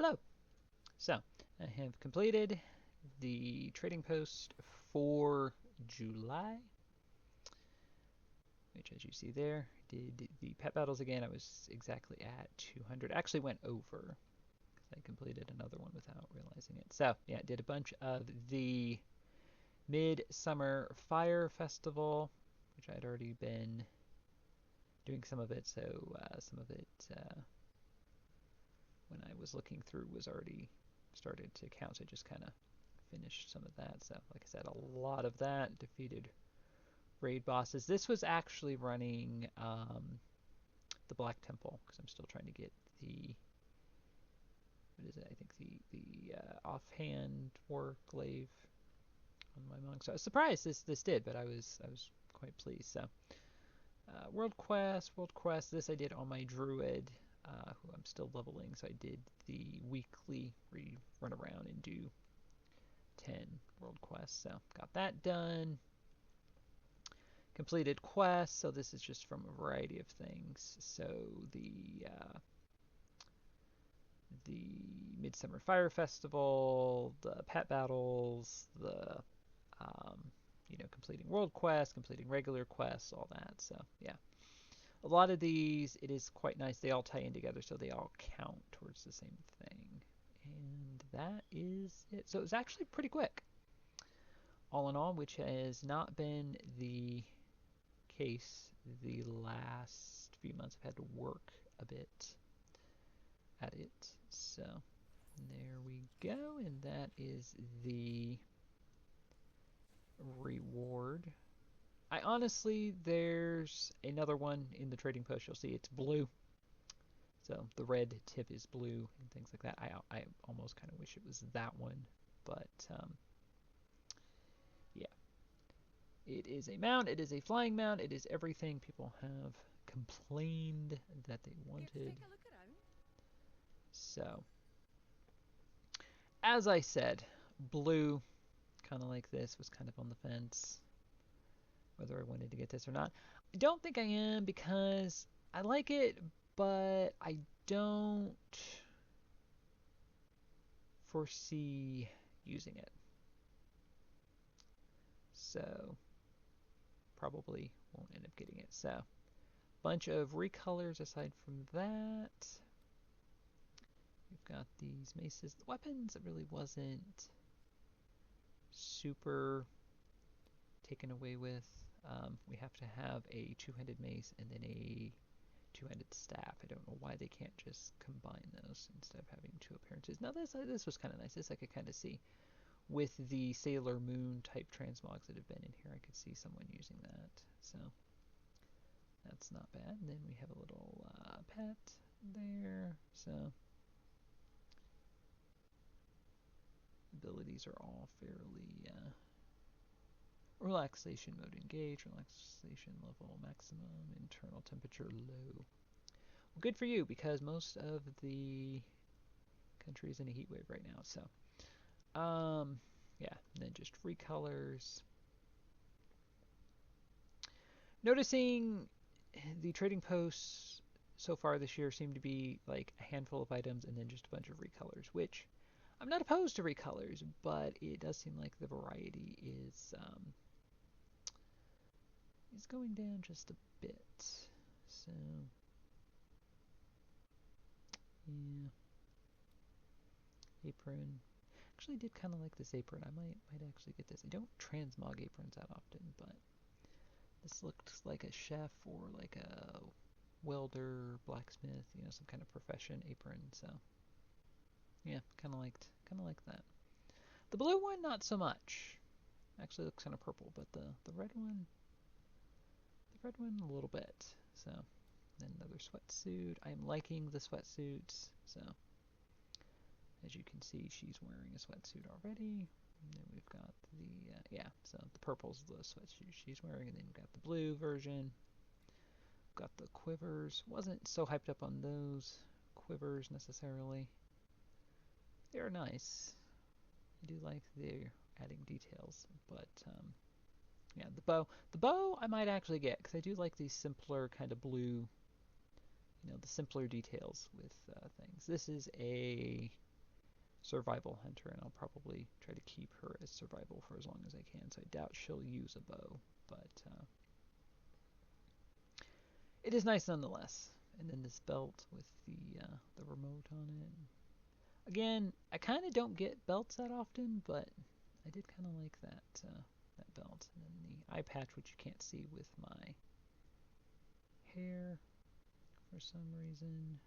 Hello! So, I have completed the trading post for July, which as you see there, did the pet battles again. I was exactly at 200. Actually went over because I completed another one without realizing it. So, yeah, did a bunch of the Midsummer Fire Festival, which I'd already been doing some of it, so some of it when I was looking through was already started to count, so I just kind of finished some of that. So like I said, a lot of that, defeated raid bosses. This was actually running the Black Temple because I'm still trying to get the, what is it, I think the offhand war glaive on my monk. So I was surprised this did, but I was quite pleased. So World Quest, this I did on my druid, who I'm still leveling, so I did the weekly where you run around and do 10 world quests, so got that done. Completed quests, so this is just from a variety of things. So the Midsummer Fire Festival, the pet battles, the completing world quests, completing regular quests, all that. So yeah, a lot of these, it is quite nice. They all tie in together, so they all count towards the same thing. And that is it. So it was actually pretty quick, all in all, which has not been the case the last few months. I've had to work a bit at it. So there we go, and that is the reward. I honestly, there's another one in the trading post. You'll see it's blue. So the red tip is blue and things like that. I almost kind of wish it was that one, but yeah. It is a mount, it is a flying mount, it is everything people have complained that they wanted. So, as I said, blue, kind of like this, was kind of on the fence whether I wanted to get this or not. I don't think I am because I like it, but I don't foresee using it. So, probably won't end up getting it. So, bunch of recolors aside from that. We've got these maces. The weapons, it really wasn't super taken away with. We have to have a two-handed mace and then a two-handed staff. I don't know why they can't just combine those instead of having two appearances. Now this was kind of nice. This I could kind of see. With the Sailor Moon type transmogs that have been in here, I could see someone using that. So that's not bad. And then we have a little pet there. So abilities are all fairly relaxation mode engage, relaxation level maximum, internal temperature low. Well, good for you because most of the country is in a heat wave right now. So yeah, and then just recolors. Noticing the trading posts so far this year seem to be like a handful of items and then just a bunch of recolors, which I'm not opposed to recolors, but it does seem like the variety is going down just a bit. So yeah, apron. Actually, did kind of like this apron. I might actually get this. I don't transmog aprons that often, but this looks like a chef or like a welder, blacksmith, some kind of profession apron. So yeah, kind of liked that. The blue one, not so much. Actually, looks kind of purple, but the red one, a little bit. So then another sweatsuit. I am liking the sweatsuits. So as you can see, she's wearing a sweatsuit already. And then we've got the so the purple's the sweatsuit she's wearing, and then we've got the blue version. Got the quivers. Wasn't so hyped up on those quivers necessarily. They're nice. I do like their adding details, but yeah, the bow. The bow I might actually get because I do like these simpler kind of blue, the simpler details with things. This is a survival hunter, and I'll probably try to keep her as survival for as long as I can. So I doubt she'll use a bow, but it is nice nonetheless. And then this belt with the remote on it. Again, I kind of don't get belts that often, but I did kind of like that belt. And then the eye patch, which you can't see with my hair for some reason.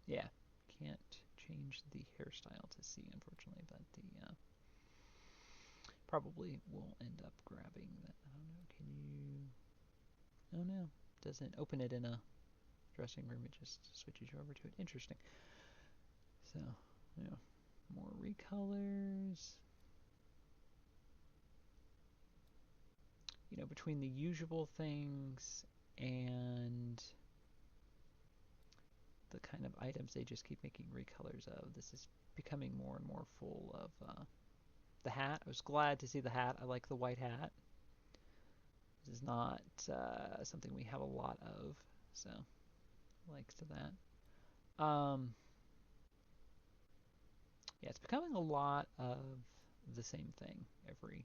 Yeah, can't change the hairstyle to see, unfortunately, but the probably will end up grabbing that. I don't know, can you... Oh no, doesn't open it in a dressing room, it just switches you over to it. Interesting. So, yeah, more recolors. You know, between the usual things and the kind of items they just keep making recolors of, this is becoming more and more full of the hat. I was glad to see the hat. I like the white hat. This is not something we have a lot of, so likes to that. Yeah, it's becoming a lot of the same thing every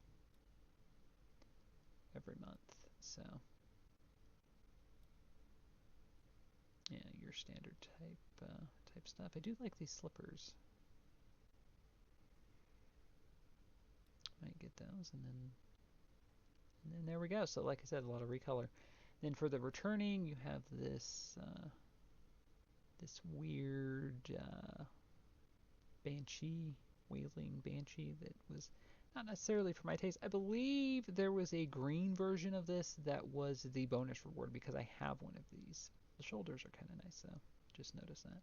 month. So yeah, your standard type stuff. I do like these slippers. Might get those, and then there we go. So like I said, a lot of recolor. Then for the returning, you have this this weird banshee, wailing banshee that was not necessarily for my taste. I believe there was a green version of this that was the bonus reward because I have one of these. The shoulders are kind of nice, so just notice that.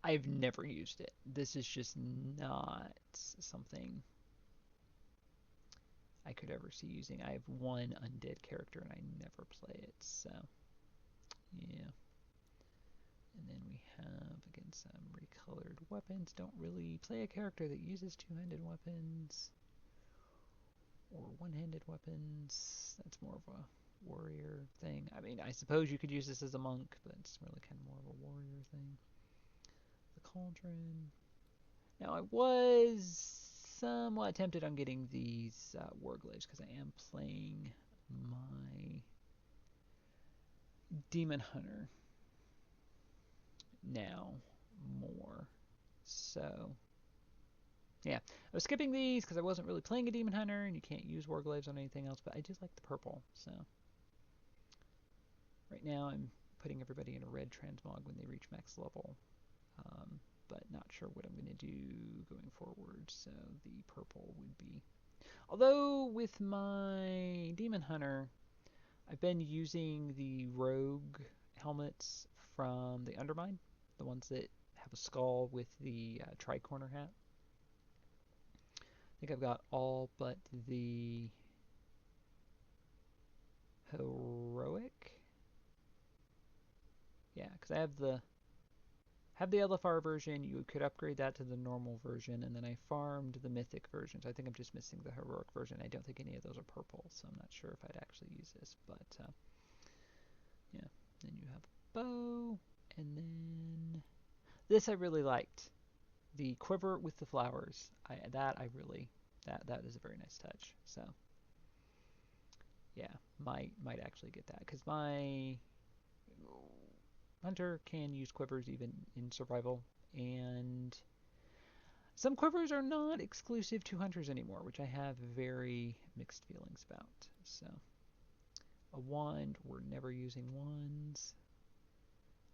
I've never used it. This is just not something I could ever see using. I have one undead character and I never play it, so yeah. And then we have, again, some recolored weapons. Don't really play a character that uses two-handed weapons or one-handed weapons. That's more of a warrior thing. I mean, I suppose you could use this as a monk, but it's really kind of more of a warrior thing. The cauldron. Now, I was somewhat tempted on getting these warglaives because I am playing my demon hunter now more. So, yeah. I was skipping these because I wasn't really playing a demon hunter and you can't use warglaives on anything else, but I just like the purple. So, right now I'm putting everybody in a red transmog when they reach max level. But not sure what I'm going to do going forward, so the purple would be... Although with my Demon Hunter, I've been using the rogue helmets from the Undermine, the ones that have a skull with the tri-corner hat. I think I've got all but the heroic. Yeah, because I have the LFR version. You could upgrade that to the normal version, and then I farmed the mythic version. So I think I'm just missing the heroic version. I don't think any of those are purple, so I'm not sure if I'd actually use this. But yeah, then you have a bow, and then this I really liked. The quiver with the flowers. That is a very nice touch. So yeah, might actually get that because my hunter can use quivers even in survival, and some quivers are not exclusive to hunters anymore, which I have very mixed feelings about. So a wand, we're never using wands.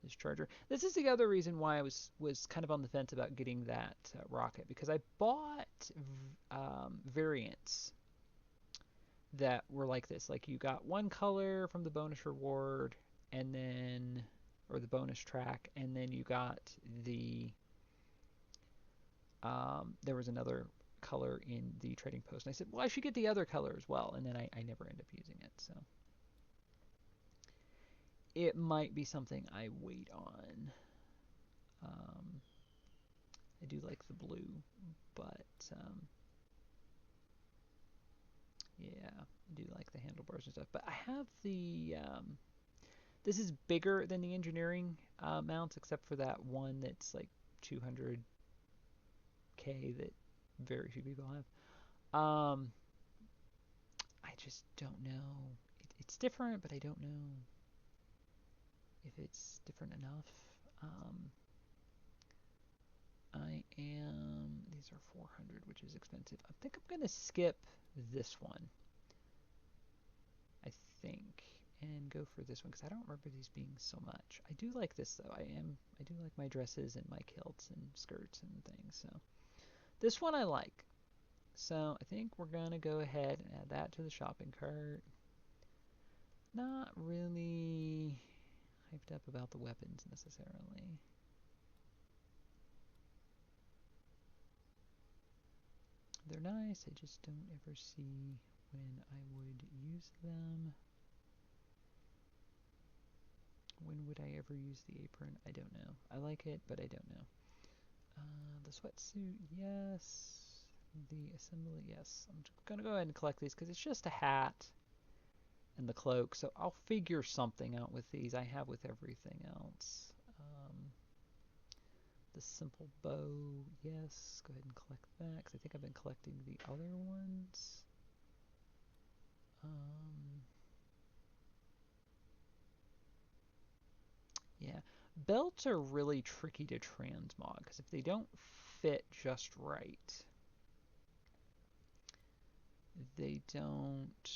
This charger. This is the other reason why I was kind of on the fence about getting that rocket, because I bought variants that were like this. Like you got one color from the bonus reward, and then or the bonus track, and then you got the there was another color in the trading post. And I said, well, I should get the other color as well, and then I never end up using it. So it might be something I wait on. I do like the blue, but yeah, I do like the handlebars and stuff. But I have the This is bigger than the engineering mounts, except for that one that's like 200K that very few people have. I just don't know. It's different, but I don't know if it's different enough. These are 400, which is expensive. I think I'm going to skip this one, I think, and go for this one, because I don't remember these being so much. I do like this, though. I do like my dresses and my kilts and skirts and things, so. This one I like. So I think we're going to go ahead and add that to the shopping cart. Not really hyped up about the weapons necessarily. They're nice, I just don't ever see when I would use them. When would I ever use the apron? I don't know. I like it, but I don't know. The sweatsuit, yes. The assembly, yes. I'm going to go ahead and collect these because it's just a hat and the cloak. So I'll figure something out with these. I have with everything else. The simple bow, yes. Go ahead and collect that because I think I've been collecting the other ones. Yeah, belts are really tricky to transmog because if they don't fit just right, they don't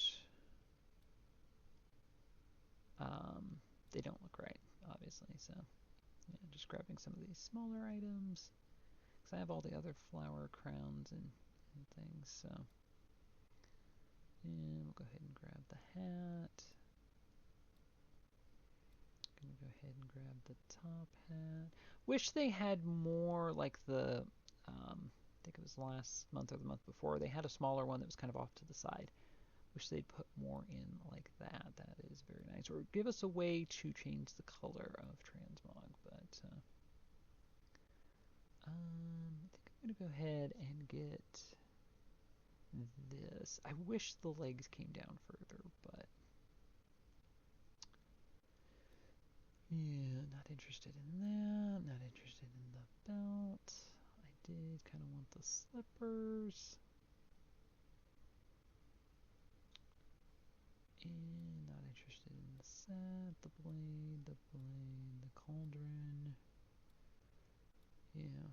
they don't look right, obviously. So yeah, just grabbing some of these smaller items because I have all the other flower crowns and things. So and we'll go ahead and grab the hat. Gonna go ahead and grab the top hat. Wish they had more like the I think it was last month or the month before. They had a smaller one that was kind of off to the side. Wish they'd put more in like that. That is very nice. Or give us a way to change the color of transmog. But I think I'm gonna go ahead and get this. I wish the legs came down further, but yeah, not interested in that. Not interested in the belt. I did kind of want the slippers. And not interested in the set, the blade, the cauldron. Yeah.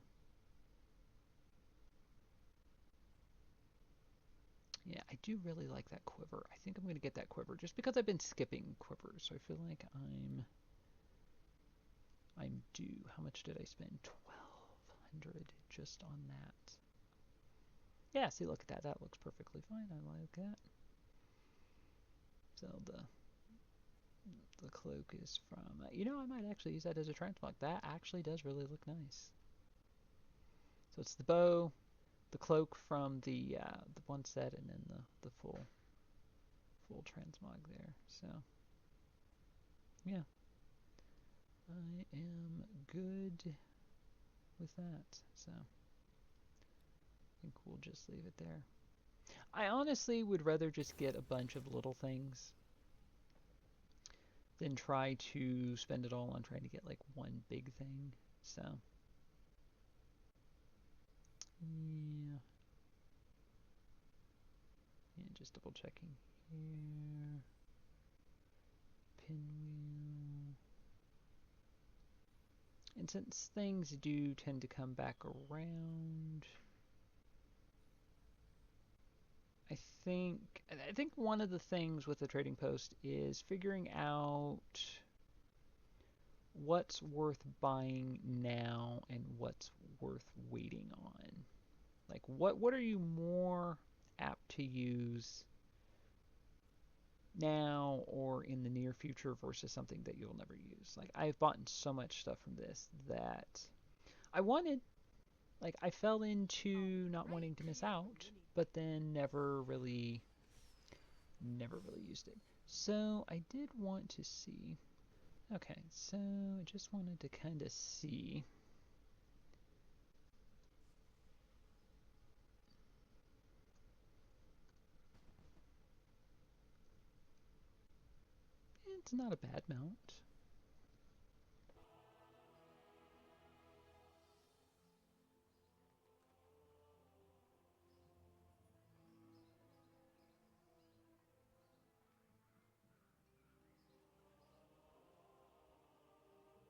Yeah, I do really like that quiver. I think I'm going to get that quiver just because I've been skipping quivers. So I feel like I'm due. How much did I spend? 1,200 just on that. Yeah, see, look at that. That looks perfectly fine. I like that. So the cloak is from, I might actually use that as a transmog. That actually does really look nice. So it's the bow, the cloak from the one set, and then the full transmog there. So yeah, I am good with that. So I think we'll just leave it there. I honestly would rather just get a bunch of little things than try to spend it all on trying to get like one big thing. So yeah. Yeah, just double checking here. Pinwheel. And since things do tend to come back around, I think one of the things with the trading post is figuring out what's worth buying now and what's worth waiting on. Like what are you more apt to use now or in the near future versus something that you'll never use? Like I've bought so much stuff from this that I wanted. Like I fell into not wanting to miss out, but then never really used it. So I did want to see. Okay, so I just wanted to kind of see. It's not a bad mount.